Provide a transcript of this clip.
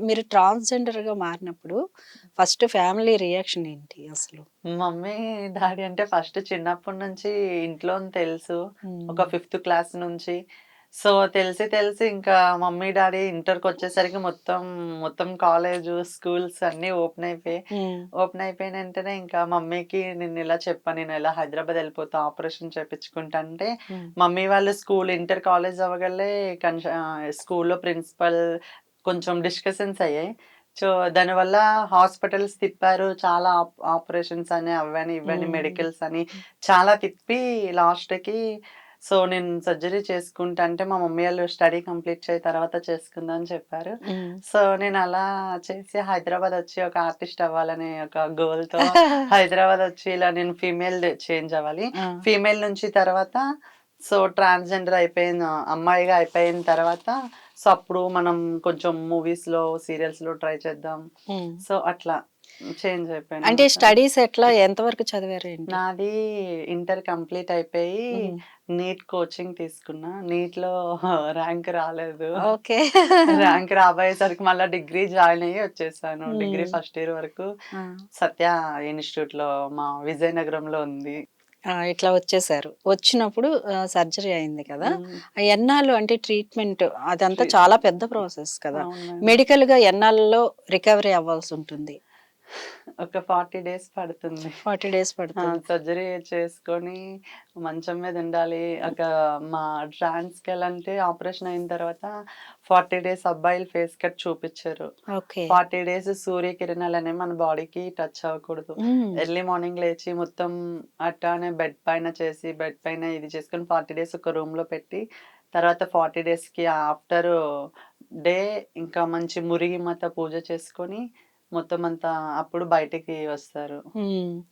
మీరు ట్రాన్స్‌జెండర్‌గా మారినప్పుడు first family reaction ఏంటి అసలు? మమ్మీ, డ్యాడీ అంటే ఫస్ట్ చిన్నప్పటి నుంచి ఇంట్లోని తెలుసు. హ్మ్. ఒక ఫిఫ్త్ క్లాస్ నుంచి. సో, తెలిసి ఇంకా మమ్మీ, డ్యాడీ ఇంటర్‌కొచ్చేసరికి మొత్తం కాలేజు, స్కూల్స్ అన్నీ ఓపెన్ అయిపోయాయి. హ్మ్. ఓపెన్ అయిపోయిన వెంటనే ఇంకా మమ్మీకి నేనిలా చెప్పా, నేనిలా హైదరాబాద్ ఎళ్ళిపోతా ఆపరేషన్ చేపించుకుంటా అంటే, హ్మ్. మమ్మీ వాళ్ళు ఇంటర్ కాలేజ్ అవ్వగలే స్కూల్‌లో ప్రిన్సిపల్ కొంచెం డిస్కషన్స్ అయ్యాయి. సో, దానివల్ల హాస్పిటల్స్ తిప్పారు. చాలా ఆపరేషన్స్ అని, అవ్వని, ఇవ్వని, హ్మ్. మెడికల్స్ అని చాలా తిప్పి లాస్ట్‌కి నేను సర్జరీ చేసుకుంటా అంటే, మా మమ్మీ ఆళ్ళు స్టడీ కంప్లీట్ తర్వాత చేసుకుందాం అని చెప్పారు. హ్మ్. నేనలా చేసి హైదరాబాదొచ్చి ఒక ఆర్టిస్ట్ అవ్వాలనే ఒక గోల్‌తో హైదరాబాదొచ్చి ఇలా నేను ఫీమేల్ చేంజ్ అవ్వాలి. ఆ! ఫీమేల్ నుంచి తర్వాత ట్రాన్స్‌జెండర్ అయిపోయిన అమ్మాయిగా అయిపోయిన తర్వాత అప్పుడు మనం కొంచెం మూవీస్‌లో, సీరియల్స్‌లో ట్రై చేద్దాం. హ్మ్. అట్లా చేంజ్ అంటే అయిపోయాననమాట. స్టడీస్ ఎట్లా ఎంత వరకు చదివారు ఏంటి? నాది ఇంటర్ కంప్లీట్ అయిపోయి హ్మ్. నీట్ కోచింగ్ తీసుకున్నా. నీట్‌లో ర్యాంక్ రాలేదు. ఓకే. ర్యాంక్ రాబోయేసరికి మళ్ళా డిగ్రీ జాయిన్ అయ్యి వచ్చేసాను. డిగ్రీ హ్మ్. ఫస్ట్ ఇయర్ వరకు ఆ! సత్య ఇన్‌స్టిట్యూట్‌లో మా విజయనగరంలో ఉంది. ఆ! ఇట్లా వచ్చేసారు. వచ్చినప్పుడు సర్జరీ అయింది కదా! హ్మ్. ఎన్నాళ్ళు అంటే ట్రీట్‌మెంట్ అదంతా ట్రీ చాలా పెద్ద ప్రాసెస్ కదా! అవును మేడం. మెడికల్‌గా ఎన్నాళ్ళలో రికవరీ అవ్వాల్సుంటుంది? ఒక 40 డేస్ పడుతుంది. 40 డేస్ పడుతుంది. సర్జరీ చేసుకొని మంచం మీద ఉండాలి. మా ట్రాన్స్‌కెళ్ళంటే ఆపరేషన్ అయిన తర్వాత 40 డేస్ అబ్బాయిలు ఫేస్ కట్ చూపిచ్చారు. ఓకే. 40 డేస్ సూర్యకిరణాలనేవి మన బాడీకి టచ్ అవ్వకూడదు. హ్మ్. ఎర్లీ మార్నింగ్ లేచి మొత్తం అట్టానే బెడ్ పైన చేసి, బెడ్ పైన ఇది చేసుకొని 40 డేస్ ఒక రూమ్‌లో పెట్టి, తర్వాత 40 డేస్‌కి ఆఫ్టర్ డే ఇంకా మంచి మురిగి మత పూజ చేసుకొని మొత్తం అంతా అప్పుడు బయటికి వస్తారు. హ్మ్.